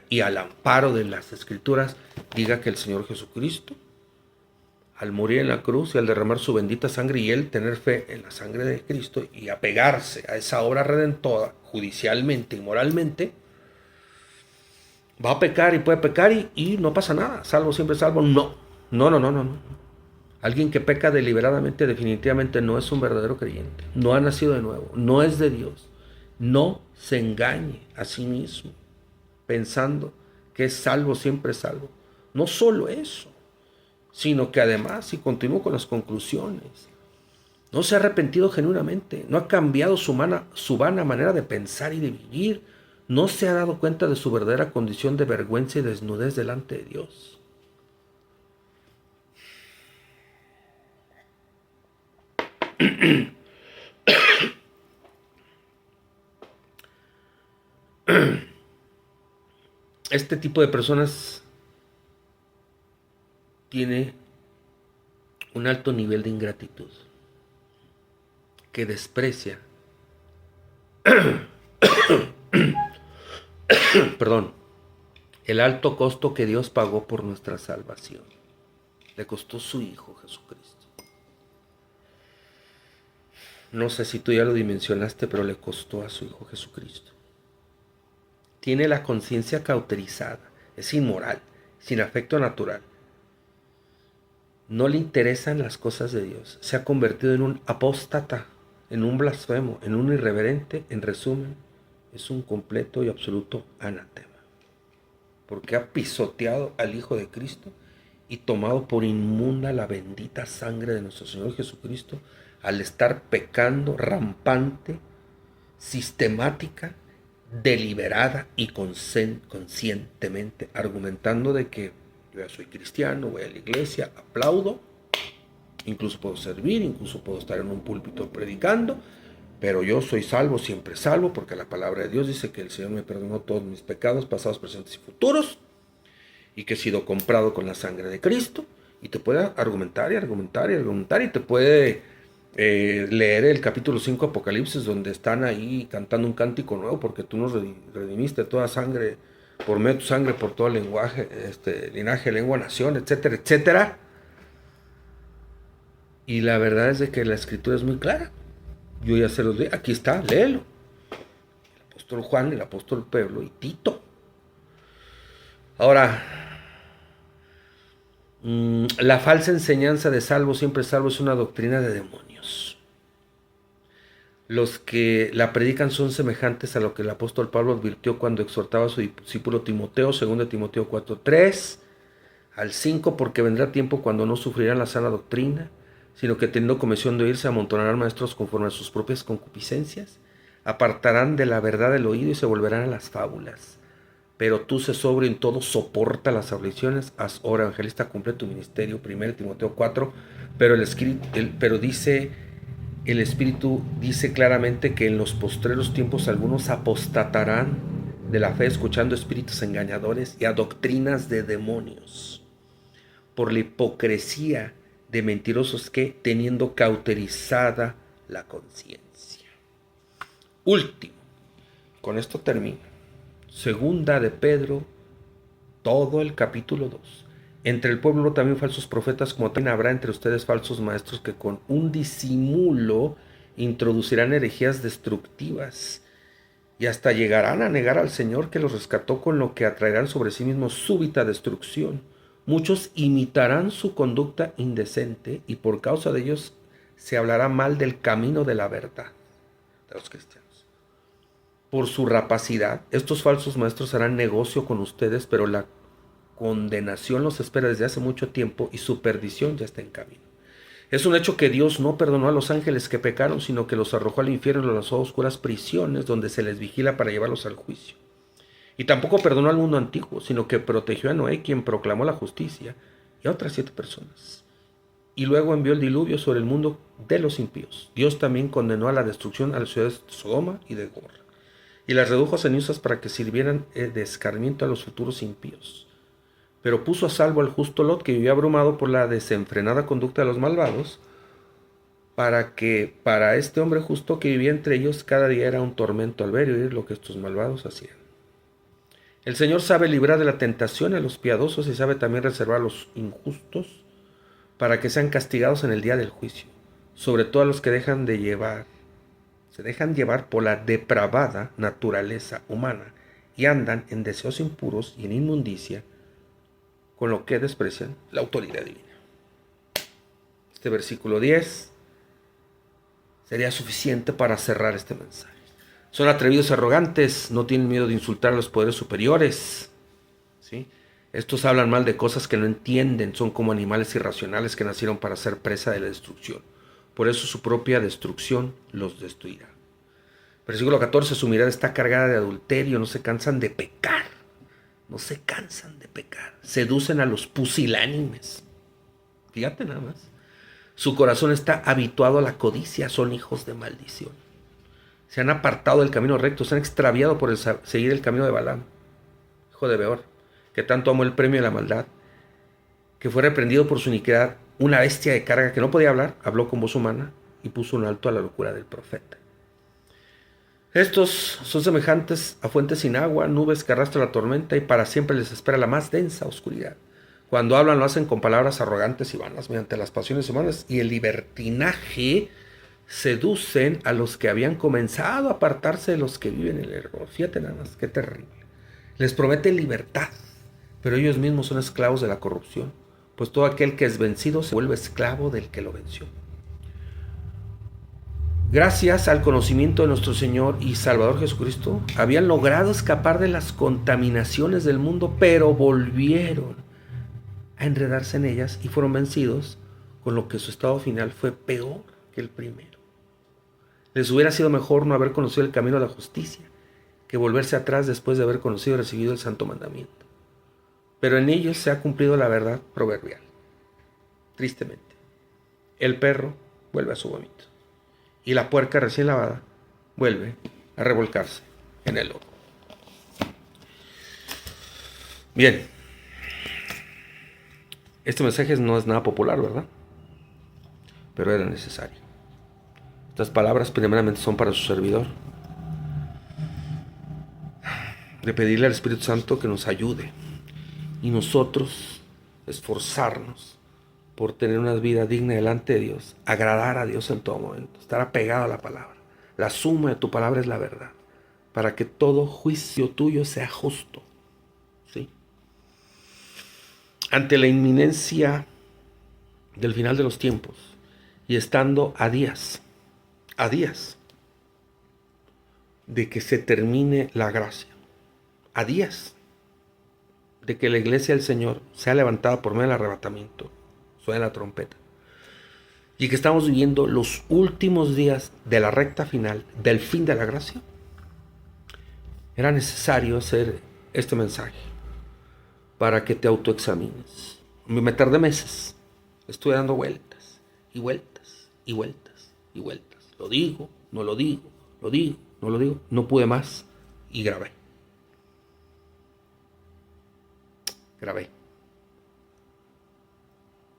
y al amparo de las Escrituras diga que el Señor Jesucristo, al morir en la cruz y al derramar su bendita sangre y él tener fe en la sangre de Cristo y apegarse a esa obra redentora judicialmente y moralmente, va a pecar y puede pecar y no pasa nada, salvo siempre salvo. No. Alguien que peca deliberadamente definitivamente no es un verdadero creyente, no ha nacido de nuevo, no es de Dios. No se engañe a sí mismo pensando que es salvo siempre salvo. No solo eso, sino que además, si continúo con las conclusiones, no se ha arrepentido genuinamente, no ha cambiado su vana manera de pensar y de vivir, no se ha dado cuenta de su verdadera condición de vergüenza y desnudez delante de Dios. Este tipo de personas tiene un alto nivel de ingratitud, que desprecia el alto costo que Dios pagó por nuestra salvación. Le costó su Hijo Jesucristo. No sé si tú ya lo dimensionaste, pero le costó a su Hijo Jesucristo. Tiene la conciencia cauterizada, es inmoral, sin afecto natural. No le interesan las cosas de Dios. Se ha convertido en un apóstata, en un blasfemo, en un irreverente. En resumen, es un completo y absoluto anatema. Porque ha pisoteado al Hijo de Cristo y tomado por inmunda la bendita sangre de nuestro Señor Jesucristo al estar pecando rampante, sistemática, deliberada y conscientemente, argumentando de que yo ya soy cristiano, voy a la iglesia, aplaudo, incluso puedo servir, incluso puedo estar en un púlpito predicando, pero yo soy salvo, siempre salvo, porque la palabra de Dios dice que el Señor me perdonó todos mis pecados, pasados, presentes y futuros, y que he sido comprado con la sangre de Cristo. Y te puede argumentar y argumentar y argumentar, y te puede leer el capítulo 5 de Apocalipsis, donde están ahí cantando un cántico nuevo, porque tú nos redimiste toda sangre, por medio de tu sangre, por todo el lenguaje, linaje, lengua, nación, etcétera, etcétera. Y la verdad es de que la escritura es muy clara. Yo ya se los di, aquí está, léelo. El apóstol Juan, el apóstol Pablo y Tito. Ahora, la falsa enseñanza de salvo, siempre salvo, es una doctrina de demonios. Los que la predican son semejantes a lo que el apóstol Pablo advirtió cuando exhortaba a su discípulo Timoteo, 2 Timoteo 4:3 al 5, porque vendrá tiempo cuando no sufrirán la sana doctrina, sino que teniendo comisión de oír, se amontonarán maestros conforme a sus propias concupiscencias, apartarán de la verdad el oído y se volverán a las fábulas. Pero tú sé sobrio en todo, soporta las aflicciones, haz obra evangelista, cumple tu ministerio, 1 Timoteo 4, pero el Espíritu dice claramente que en los postreros tiempos algunos apostatarán de la fe, escuchando espíritus engañadores y a doctrinas de demonios, por la hipocresía de mentirosos que, teniendo cauterizada la conciencia. Último, con esto termino. Segunda de Pedro, todo el capítulo 2. Entre el pueblo también falsos profetas, como también habrá entre ustedes falsos maestros que con un disimulo introducirán herejías destructivas y hasta llegarán a negar al Señor que los rescató, con lo que atraerán sobre sí mismos súbita destrucción. Muchos imitarán su conducta indecente y por causa de ellos se hablará mal del camino de la verdad de los cristianos. Por su rapacidad, estos falsos maestros harán negocio con ustedes, pero la condenación los espera desde hace mucho tiempo y su perdición ya está en camino. Es un hecho que Dios no perdonó a los ángeles que pecaron, sino que los arrojó al infierno y los lanzó a oscuras prisiones, donde se les vigila para llevarlos al juicio. Y tampoco perdonó al mundo antiguo, sino que protegió a Noé, quien proclamó la justicia, y a otras 7 personas. Y luego envió el diluvio sobre el mundo de los impíos. Dios también condenó a la destrucción a las ciudades de Sodoma y de Gomorra, y las redujo a cenizas para que sirvieran de escarmiento a los futuros impíos. Pero puso a salvo al justo Lot, que vivía abrumado por la desenfrenada conducta de los malvados, para este hombre justo que vivía entre ellos, cada día era un tormento al ver y oír lo que estos malvados hacían. El Señor sabe librar de la tentación a los piadosos y sabe también reservar a los injustos para que sean castigados en el día del juicio, sobre todo a los que se dejan llevar por la depravada naturaleza humana y andan en deseos impuros y en inmundicia, con lo que desprecian la autoridad divina. Este versículo 10 sería suficiente para cerrar este mensaje. Son atrevidos y arrogantes, no tienen miedo de insultar a los poderes superiores, ¿sí? Estos hablan mal de cosas que no entienden, son como animales irracionales que nacieron para ser presa de la destrucción. Por eso su propia destrucción los destruirá. Versículo 14, su mirada está cargada de adulterio, no se cansan de pecar. No se cansan de pecar. Seducen a los pusilánimes. Fíjate nada más. Su corazón está habituado a la codicia, son hijos de maldición. Se han apartado del camino recto, se han extraviado por seguir el camino de Balaam, hijo de Beor, que tanto amó el premio de la maldad, que fue reprendido por su iniquidad. Una bestia de carga que no podía hablar, habló con voz humana y puso un alto a la locura del profeta. Estos son semejantes a fuentes sin agua, nubes que arrastran la tormenta, y para siempre les espera la más densa oscuridad. Cuando hablan lo hacen con palabras arrogantes y vanas, mediante las pasiones humanas y el libertinaje seducen a los que habían comenzado a apartarse de los que viven en el error. Fíjate nada más, qué terrible. Les prometen libertad, pero ellos mismos son esclavos de la corrupción, pues todo aquel que es vencido se vuelve esclavo del que lo venció. Gracias al conocimiento de nuestro Señor y Salvador Jesucristo, habían logrado escapar de las contaminaciones del mundo, pero volvieron a enredarse en ellas y fueron vencidos, con lo que su estado final fue peor que el primero. Les hubiera sido mejor no haber conocido el camino de la justicia, que volverse atrás después de haber conocido y recibido el santo mandamiento. Pero en ellos se ha cumplido la verdad proverbial. Tristemente, el perro vuelve a su vómito, y la puerca recién lavada vuelve a revolcarse en el lodo. Bien, este mensaje no es nada popular, ¿verdad? Pero era necesario. Estas palabras primeramente son para su servidor, de pedirle al Espíritu Santo que nos ayude y nosotros esforzarnos por tener una vida digna delante de Dios, agradar a Dios en todo momento, estar apegado a la palabra. La suma de tu palabra es la verdad, para que todo juicio tuyo sea justo. ¿Sí? Ante la inminencia del final de los tiempos y estando a días de que se termine la gracia, a días de que la iglesia del Señor sea levantada por medio del arrebatamiento, suena la trompeta, y que estamos viviendo los últimos días de la recta final, del fin de la gracia, era necesario hacer este mensaje para que te autoexamines. Me tardé meses, estuve dando vueltas y vueltas y vueltas y vueltas. Lo digo, no lo digo, lo digo, no lo digo, no pude más y grabé.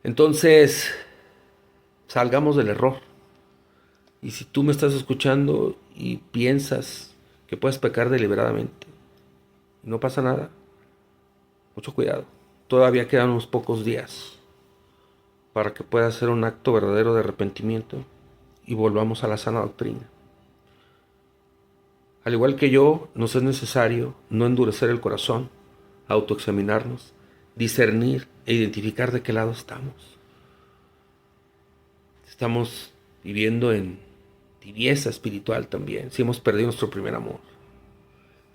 Entonces, salgamos del error. Y si tú me estás escuchando y piensas que puedes pecar deliberadamente, no pasa nada, mucho cuidado. Todavía quedan unos pocos días para que puedas hacer un acto verdadero de arrepentimiento y volvamos a la sana doctrina. Al igual que yo, nos es necesario no endurecer el corazón, autoexaminarnos, discernir e identificar de qué lado estamos. Estamos viviendo en tibieza espiritual también, si hemos perdido nuestro primer amor,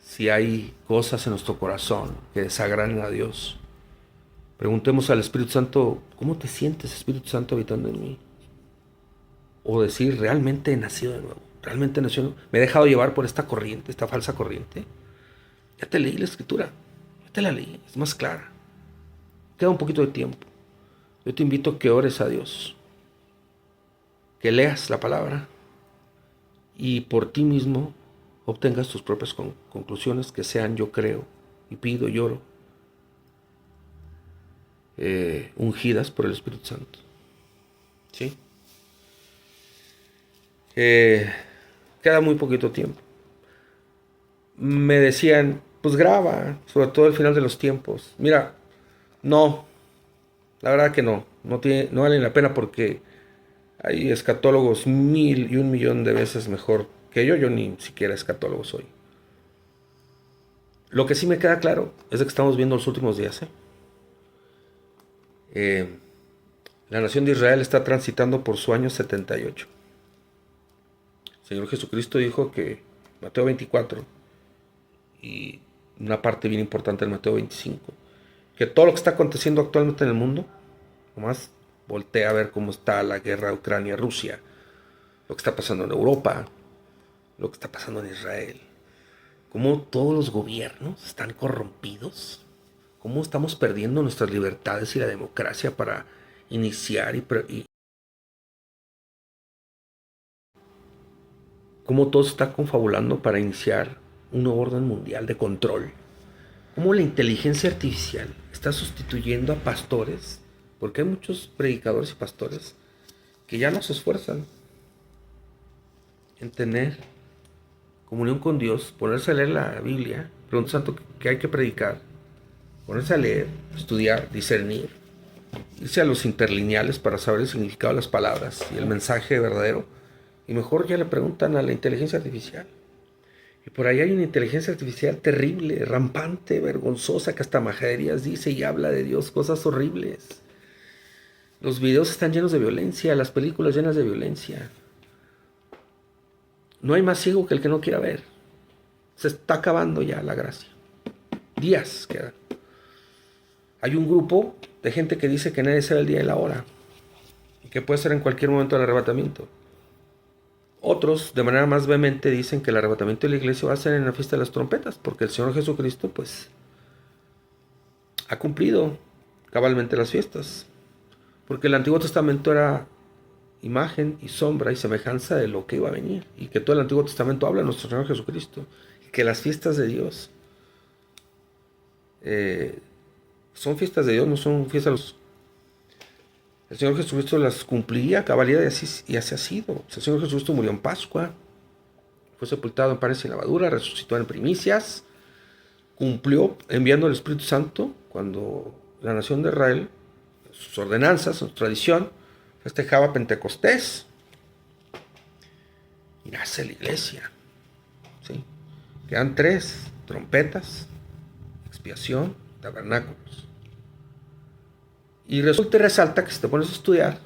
si hay cosas en nuestro corazón que desagradan a Dios. Preguntemos al Espíritu Santo, ¿cómo te sientes, Espíritu Santo, habitando en mí? O decir, ¿realmente he nacido de nuevo? ¿Realmente nació de nuevo? ¿Me he dejado llevar por esta corriente, esta falsa corriente? Ya te leí la Escritura, ya te la leí, es más clara. Queda un poquito de tiempo. Yo te invito a que ores a Dios, que leas la palabra y por ti mismo obtengas tus propias conclusiones que sean, yo creo, y pido, lloro, ungidas por el Espíritu Santo. ¿Sí? Queda muy poquito tiempo. Me decían, pues graba, sobre todo al final de los tiempos. Mira, no, la verdad que no vale la pena porque hay escatólogos 1,000,000,000 de veces mejor que yo ni siquiera escatólogo soy. Lo que sí me queda claro es de que estamos viendo los últimos días. La nación de Israel está transitando por su año 78. El Señor Jesucristo dijo que Mateo 24 y una parte bien importante del Mateo 25, que todo lo que está aconteciendo actualmente en el mundo, nomás voltea a ver cómo está la guerra Ucrania-Rusia, lo que está pasando en Europa, lo que está pasando en Israel, cómo todos los gobiernos están corrompidos, cómo estamos perdiendo nuestras libertades y la democracia para iniciar y cómo todo se está confabulando para iniciar un nuevo orden mundial de control, cómo la inteligencia artificial está sustituyendo a pastores, porque hay muchos predicadores y pastores que ya no se esfuerzan en tener comunión con Dios, ponerse a leer la Biblia, preguntar santo qué hay que predicar, ponerse a leer, estudiar, discernir, irse a los interlineales para saber el significado de las palabras y el mensaje verdadero, y mejor ya le preguntan a la inteligencia artificial. Y por ahí hay una inteligencia artificial terrible, rampante, vergonzosa, que hasta majaderías dice y habla de Dios, cosas horribles. Los videos están llenos de violencia, las películas llenas de violencia. No hay más ciego que el que no quiera ver. Se está acabando ya la gracia. Días quedan. Hay un grupo de gente que dice que nadie sabe el día y la hora, y que puede ser en cualquier momento del arrebatamiento. Otros, de manera más vehemente, dicen que el arrebatamiento de la iglesia va a ser en la fiesta de las trompetas, porque el Señor Jesucristo, pues, ha cumplido cabalmente las fiestas. Porque el Antiguo Testamento era imagen y sombra y semejanza de lo que iba a venir, y que todo el Antiguo Testamento habla de nuestro Señor Jesucristo, y que las fiestas de Dios son fiestas de Dios, no son fiestas de los... El Señor Jesucristo las cumplía a cabalidad, y así ha sido. El Señor Jesucristo murió en Pascua, fue sepultado en panes sin levadura, resucitó en primicias, cumplió enviando el Espíritu Santo cuando la nación de Israel, sus ordenanzas, su tradición, festejaba Pentecostés, y nace la iglesia. ¿Sí? Quedan 3: trompetas, expiación, tabernáculos. Y resulta y resalta que si te pones a estudiar,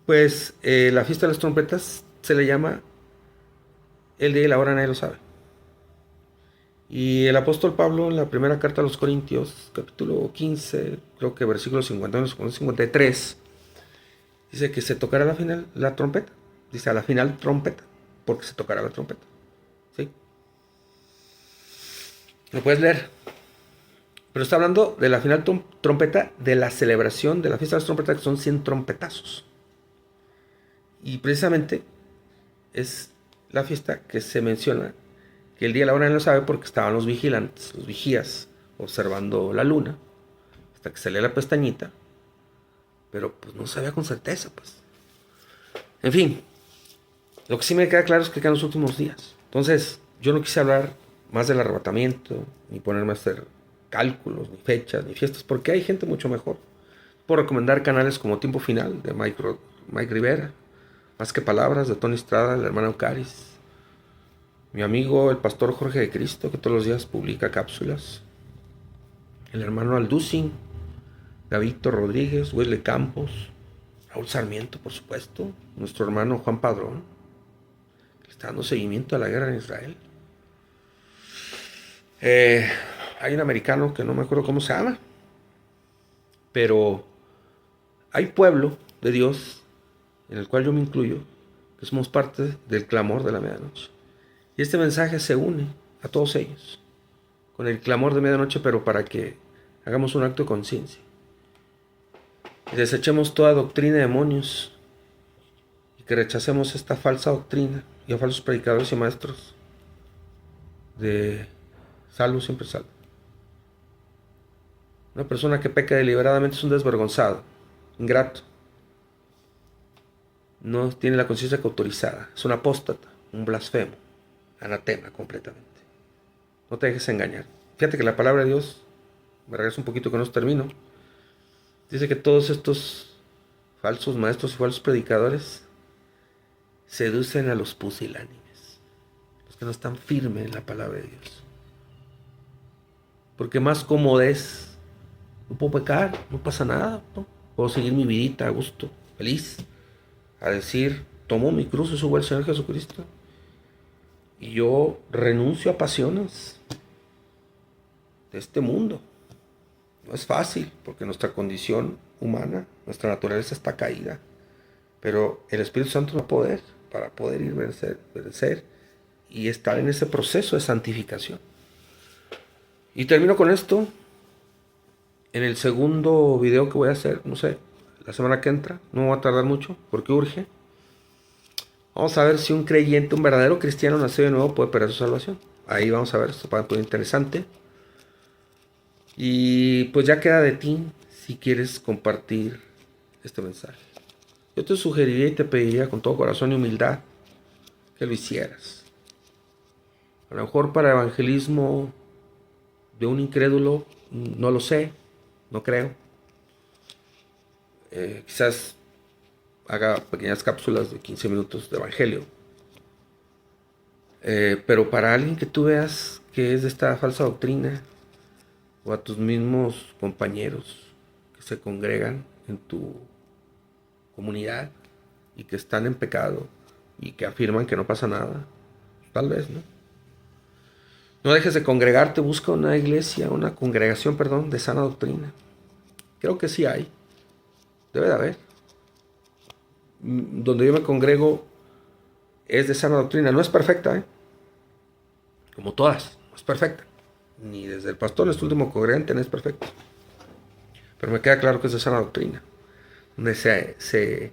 pues la fiesta de las trompetas se le llama el día y la hora, nadie lo sabe. Y el apóstol Pablo, en la primera carta a los Corintios, capítulo 15, creo que versículos 51 y 53, dice que se tocará la final la trompeta. Dice a la final trompeta, porque se tocará la trompeta. ¿Sí? Lo puedes leer. Pero está hablando de la final trompeta de la celebración de la fiesta de las trompetas, que son 100 trompetazos. Y precisamente es la fiesta que se menciona, que el día y la hora no lo sabe, porque estaban los vigilantes, los vigías, observando la luna, hasta que salía la pestañita, pero pues no sabía con certeza, pues. En fin, lo que sí me queda claro es que quedan los últimos días. Entonces, yo no quise hablar más del arrebatamiento, ni ponerme a hacer cálculos, ni fechas, ni fiestas, porque hay gente mucho mejor. Puedo recomendar canales como Tiempo Final, de Mike Rivera, Más que Palabras, de Tony Estrada, el hermano Caris, mi amigo el pastor Jorge de Cristo, que todos los días publica cápsulas, el hermano Alducin, Gavito Rodríguez, Wesley Campos, Raúl Sarmiento, por supuesto, nuestro hermano Juan Padrón, que está dando seguimiento a la guerra en Israel. Hay un americano que no me acuerdo cómo se llama, pero hay pueblo de Dios, en el cual yo me incluyo, que somos parte del clamor de la medianoche. Y este mensaje se une a todos ellos, con el clamor de medianoche, pero para que hagamos un acto de conciencia. Y desechemos toda doctrina de demonios, y que rechacemos esta falsa doctrina y a falsos predicadores y maestros de salvo siempre salvo. Una persona que peca deliberadamente es un desvergonzado, ingrato. No tiene la conciencia cautorizada, es un apóstata, un blasfemo, anatema completamente. No te dejes engañar. Fíjate que la palabra de Dios, me regreso un poquito que no termino, dice que todos estos falsos maestros y falsos predicadores seducen a los pusilánimes, los que no están firmes en la palabra de Dios. Porque más cómodo es, no puedo pecar, no pasa nada, ¿no? Puedo seguir mi vidita a gusto, feliz, a decir, tomo mi cruz y subo al Señor Jesucristo, y yo renuncio a pasiones de este mundo. No es fácil, porque nuestra condición humana, nuestra naturaleza está caída, pero el Espíritu Santo nos da poder para poder ir vencer y estar en ese proceso de santificación. Y termino con esto. En el segundo video que voy a hacer, no sé, la semana que entra, no va a tardar mucho, porque urge. Vamos a ver si un creyente, un verdadero cristiano nacido de nuevo puede perder su salvación. Ahí vamos a ver, esto va a ser interesante. Y pues ya queda de ti si quieres compartir este mensaje. Yo te sugeriría y te pediría con todo corazón y humildad que lo hicieras. A lo mejor para evangelismo de un incrédulo, no lo sé, no creo. Quizás haga pequeñas cápsulas de 15 minutos de evangelio. Pero para alguien que tú veas que es de esta falsa doctrina, o a tus mismos compañeros que se congregan en tu comunidad y que están en pecado y que afirman que no pasa nada, tal vez, ¿no? No dejes de congregarte, busca una iglesia, una congregación, perdón, de sana doctrina. Creo que sí hay, debe de haber. Donde yo me congrego es de sana doctrina, no es perfecta, como todas, no es perfecta. Ni desde el pastor, este último congregante, no es perfecto. Pero me queda claro que es de sana doctrina, donde se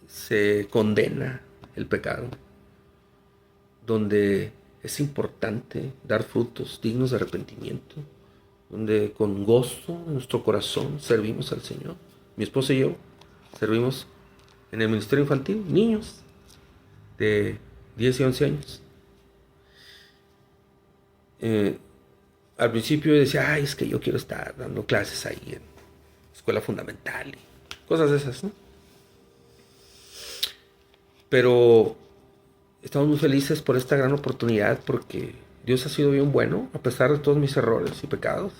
se condena el pecado, donde es importante dar frutos dignos de arrepentimiento, donde con gozo en nuestro corazón servimos al Señor. Mi esposa y yo servimos en el ministerio infantil, niños de 10 y 11 años. Al principio yo decía, ay, es que yo quiero estar dando clases ahí en escuela fundamental y cosas de esas, ¿no? Pero estamos muy felices por esta gran oportunidad porque Dios ha sido bien bueno a pesar de todos mis errores y pecados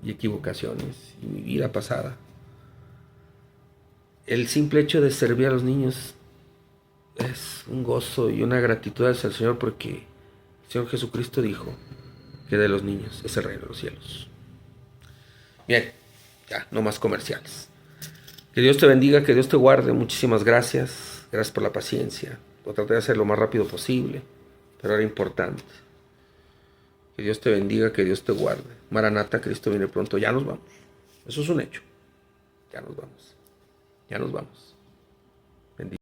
y equivocaciones y mi vida pasada. El simple hecho de servir a los niños es un gozo y una gratitud hacia el Señor porque el Señor Jesucristo dijo que de los niños es el reino de los cielos. Bien, ya, no más comerciales. Que Dios te bendiga, que Dios te guarde. Muchísimas gracias. Gracias por la paciencia. Lo traté de hacer lo más rápido posible, pero era importante. Que Dios te bendiga, que Dios te guarde. Maranata, Cristo viene pronto. Ya nos vamos. Eso es un hecho. Ya nos vamos. Ya nos vamos.